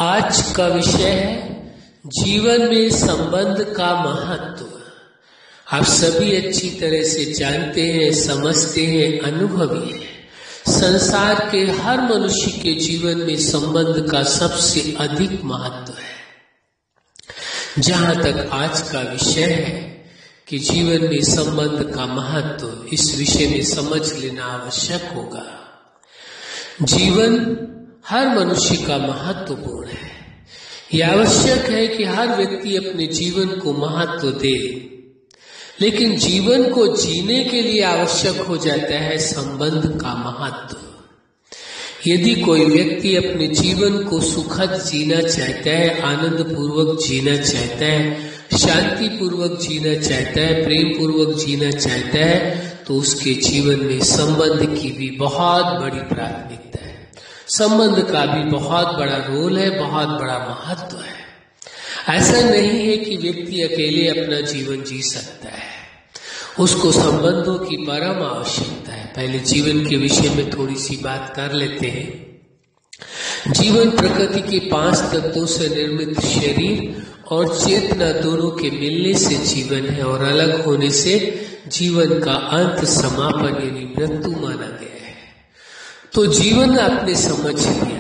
आज का विषय है जीवन में संबंध का महत्व। आप सभी अच्छी तरह से जानते हैं, समझते हैं, अनुभवी हैं। संसार के हर मनुष्य के जीवन में संबंध का सबसे अधिक महत्व है। जहां तक आज का विषय है कि जीवन में संबंध का महत्व, इस विषय में समझ लेना आवश्यक होगा। जीवन हर मनुष्य का महत्वपूर्ण है। यह आवश्यक है कि हर व्यक्ति अपने जीवन को महत्व दे, लेकिन जीवन को जीने के लिए आवश्यक हो जाता है संबंध का महत्व। यदि कोई व्यक्ति अपने जीवन को सुखद जीना चाहता है, आनंद पूर्वक जीना चाहता है, शांति पूर्वक जीना चाहता है, प्रेम पूर्वक जीना चाहता है, तो उसके जीवन में संबंध की भी बहुत बड़ी प्राथमिकता है। संबंध का भी बहुत बड़ा रोल है, बहुत बड़ा महत्व है। ऐसा नहीं है कि व्यक्ति अकेले अपना जीवन जी सकता है, उसको संबंधों की परम आवश्यकता है। पहले जीवन के विषय में थोड़ी सी बात कर लेते हैं। जीवन प्रकृति के 5 तत्वों से निर्मित शरीर और चेतना दोनों के मिलने से जीवन है, और अलग होने से जीवन का अंत, समापन यानी मृत्यु माना गया है। तो जीवन आपने समझ लिया।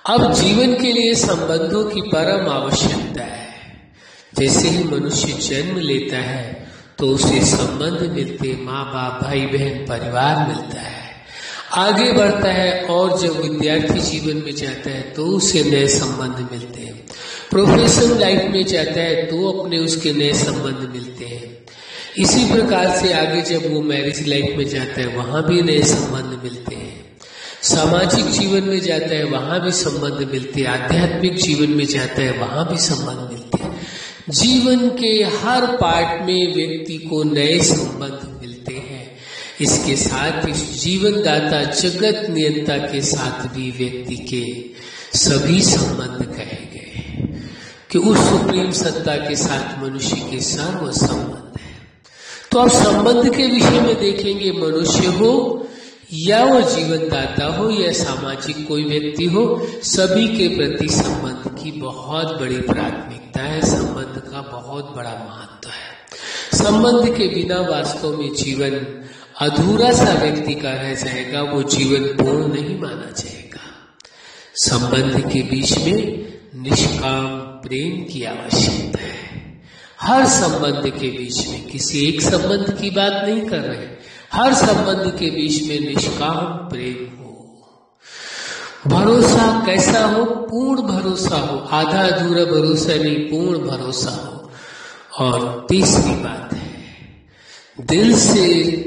अब जीवन के लिए संबंधों की परम आवश्यकता है। जैसे ही मनुष्य जन्म लेता है तो उसे संबंध मिलते, माँ बाप, भाई बहन, परिवार मिलता है। आगे बढ़ता है और जब विद्यार्थी जीवन में जाता है तो उसे नए संबंध मिलते हैं। प्रोफेशनल लाइफ में जाता है तो अपने उसके नए संबंध मिलते हैं। इसी प्रकार से आगे जब वो मैरिज लाइफ में जाता है वहां भी नए संबंध मिलते हैं। सामाजिक जीवन में जाता है वहां भी संबंध मिलते हैं। आध्यात्मिक जीवन में जाता है वहां भी संबंध मिलते हैं। जीवन के हर पार्ट में व्यक्ति को नए संबंध मिलते हैं। इसके साथ ही जीवनदाता, जगत नियंता के साथ भी व्यक्ति के सभी संबंध कहे गए कि उस सुप्रीम सत्ता के साथ मनुष्य के सर्व संबंध है। तो अब संबंध के विषय में देखेंगे, मनुष्य हो या वो जीवनदाता हो या सामाजिक कोई व्यक्ति हो, सभी के प्रति संबंध की बहुत बड़ी प्राथमिकता है। संबंध का बहुत बड़ा महत्व है। संबंध के बिना वास्तव में जीवन अधूरा सा व्यक्ति का रह जाएगा, वो जीवन पूर्ण नहीं माना जाएगा। संबंध के बीच में निष्काम प्रेम की आवश्यकता है। हर संबंध के बीच में, किसी एक संबंध की बात नहीं कर रहे, हर संबंध के बीच में निष्काम प्रेम हो। भरोसा कैसा हो? पूर्ण भरोसा हो। आधा अधूरा भरोसा नहीं, पूर्ण भरोसा हो। और तीसरी बात है, दिल से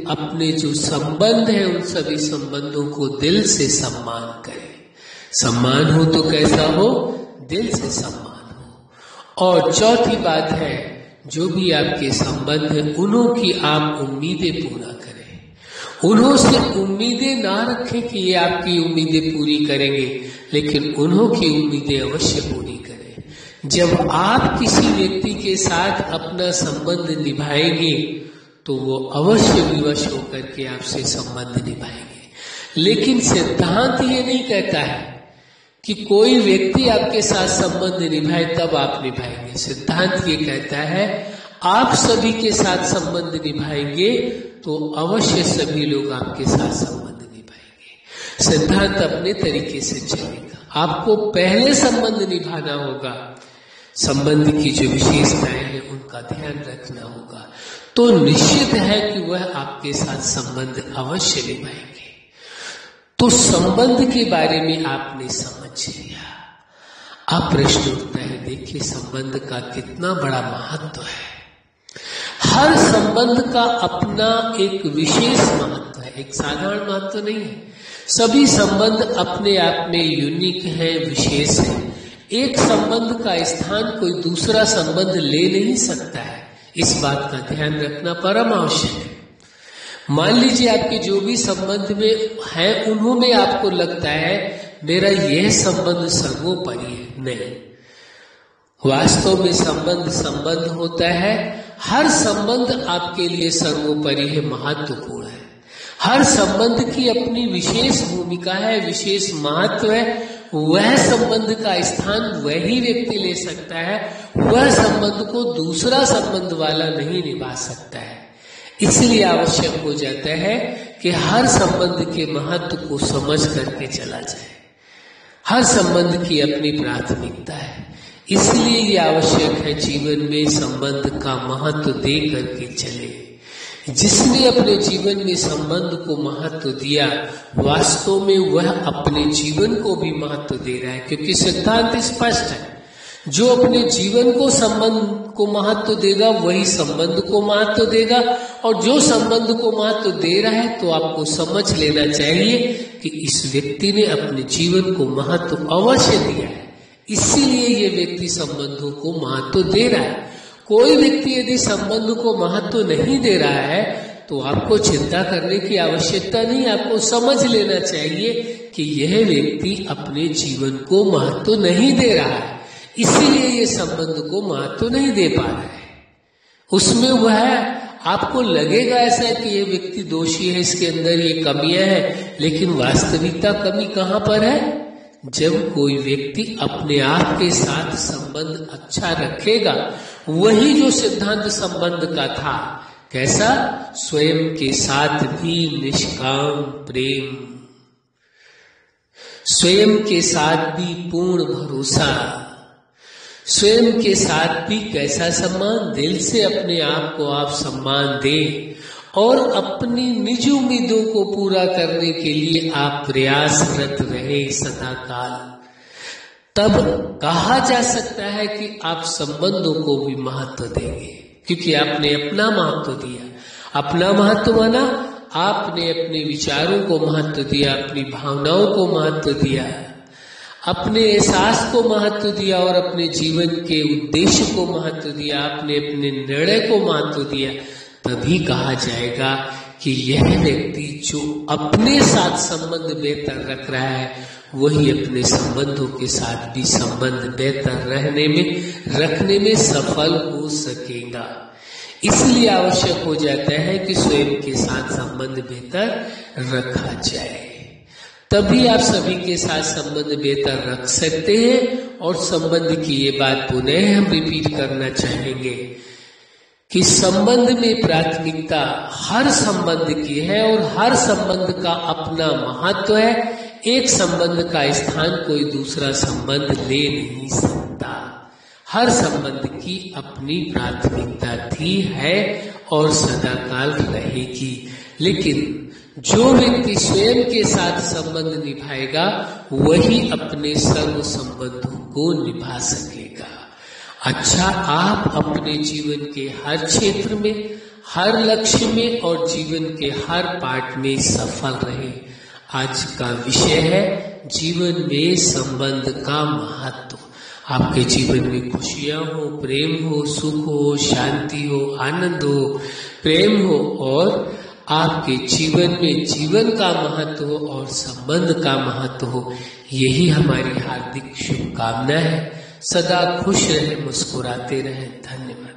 अपने जो संबंध है उन सभी संबंधों को दिल से सम्मान करें। सम्मान हो तो कैसा हो? दिल से सम्मान हो। और चौथी बात है, जो भी आपके संबंध है उन्हों की आप उम्मीदें पूरा करें। उन्हों से उम्मीदें ना रखें कि ये आपकी उम्मीदें पूरी करेंगे, लेकिन उन्हों की उम्मीदें अवश्य पूरी करें। जब आप किसी व्यक्ति के साथ अपना संबंध निभाएंगे तो वो अवश्य विवश होकर के आपसे संबंध निभाएंगे। लेकिन सिद्धांत ये नहीं कहता है कि कोई व्यक्ति आपके साथ संबंध निभाए तब आप निभाएंगे। सिद्धांत ये कहता है आप सभी के साथ संबंध निभाएंगे तो अवश्य सभी लोग आपके साथ संबंध निभाएंगे। सिद्धांत अपने तरीके से चलेगा। आपको पहले संबंध निभाना होगा, संबंध की जो विशेषताएं हैं उनका ध्यान रखना होगा, तो निश्चित है कि वह आपके साथ संबंध अवश्य निभाएंगे। तो संबंध के बारे में आपने समझ लिया। अब प्रश्न उठता है, देखिए संबंध का कितना बड़ा महत्व है। हर संबंध का अपना एक विशेष महत्व है, एक साधारण महत्व नहीं है। सभी संबंध अपने आप में यूनिक है, विशेष है। एक संबंध का स्थान कोई दूसरा संबंध ले नहीं सकता है। इस बात का ध्यान रखना परम आवश्यक है। मान लीजिए आपके जो भी संबंध में है उन्हों में आपको लगता है मेरा यह संबंध सर्वोपरि है, नहीं। वास्तव में संबंध होता है। हर संबंध आपके लिए सर्वोपरि है, महत्वपूर्ण है। हर संबंध की अपनी विशेष भूमिका है, विशेष महत्व है। वह संबंध का स्थान वही व्यक्ति ले सकता है, वह संबंध को दूसरा संबंध वाला नहीं निभा सकता है। इसलिए आवश्यक हो जाता है कि हर संबंध के महत्व को समझ करके चला जाए। हर संबंध की अपनी प्राथमिकता है, इसलिए ये आवश्यक है जीवन में संबंध का महत्व दे करके चले। जिसने अपने जीवन में संबंध को महत्व दिया, वास्तव में वह अपने जीवन को भी महत्व दे रहा है, क्योंकि सिद्धांत स्पष्ट है। जो अपने जीवन को संबंध को महत्व देगा वही संबंध को महत्व देगा, और जो संबंध को महत्व दे रहा है तो आपको समझ लेना चाहिए कि इस व्यक्ति ने अपने जीवन को महत्व अवश्य दिया है, इसीलिए ये व्यक्ति संबंधों को महत्व दे रहा है। कोई व्यक्ति यदि संबंध को महत्व नहीं दे रहा है तो आपको चिंता करने की आवश्यकता नहीं, आपको समझ लेना चाहिए कि यह व्यक्ति अपने जीवन को महत्व नहीं दे रहा है, इसीलिए ये संबंध को महत्व नहीं दे पा रहा है। उसमें वह आपको लगेगा ऐसा कि ये व्यक्ति दोषी है, इसके अंदर ये कमियां हैं, लेकिन वास्तविकता कमी कहाँ पर है? जब कोई व्यक्ति अपने आप के साथ संबंध अच्छा रखेगा, वही जो सिद्धांत संबंध का था, कैसा? स्वयं के साथ भी निष्काम प्रेम, स्वयं के साथ भी पूर्ण भरोसा, स्वयं के साथ भी कैसा सम्मान? दिल से अपने आप को आप सम्मान दें और अपनी निज उम्मीदों को पूरा करने के लिए आप प्रयासरत रहे सदा काल। तब कहा जा सकता है कि आप संबंधों को भी महत्व देंगे, क्योंकि आपने अपना महत्व दिया। अपना महत्व माना आपने अपने विचारों को महत्व दिया, अपनी भावनाओं को महत्व दिया, अपने एहसास को महत्व दिया और अपने जीवन के उद्देश्य को महत्व दिया, आपने अपने निर्णय को महत्व दिया। तभी कहा जाएगा कि यह व्यक्ति जो अपने साथ संबंध बेहतर रख रहा है, वही अपने संबंधों के साथ भी संबंध बेहतर रखने में सफल हो सकेगा। इसलिए आवश्यक हो जाता है कि स्वयं के साथ संबंध बेहतर रखा जाए, तभी आप सभी के साथ संबंध बेहतर रख सकते हैं। और संबंध की ये बात पुनः हम रिपीट करना चाहेंगे कि संबंध में प्राथमिकता हर संबंध की है और हर संबंध का अपना महत्व है। एक संबंध का स्थान कोई दूसरा संबंध ले नहीं सकता। हर संबंध की अपनी प्राथमिकता थी, है और सदाकाल रहेगी। लेकिन जो व्यक्ति स्वयं के साथ संबंध निभाएगा, वही अपने सर्व संबंधों को निभा सकेगा। अच्छा, आप अपने जीवन के हर क्षेत्र में, हर लक्ष्य में और जीवन के हर पार्ट में सफल रहे। आज का विषय है जीवन में संबंध का महत्व। आपके जीवन में खुशियां हो, प्रेम हो, सुख हो, शांति हो, आनंद हो, प्रेम हो और आपके जीवन में जीवन का महत्व हो और संबंध का महत्व हो। यही हमारी हार्दिक शुभकामना है। सदा खुश रहे, मुस्कुराते रहे। धन्यवाद।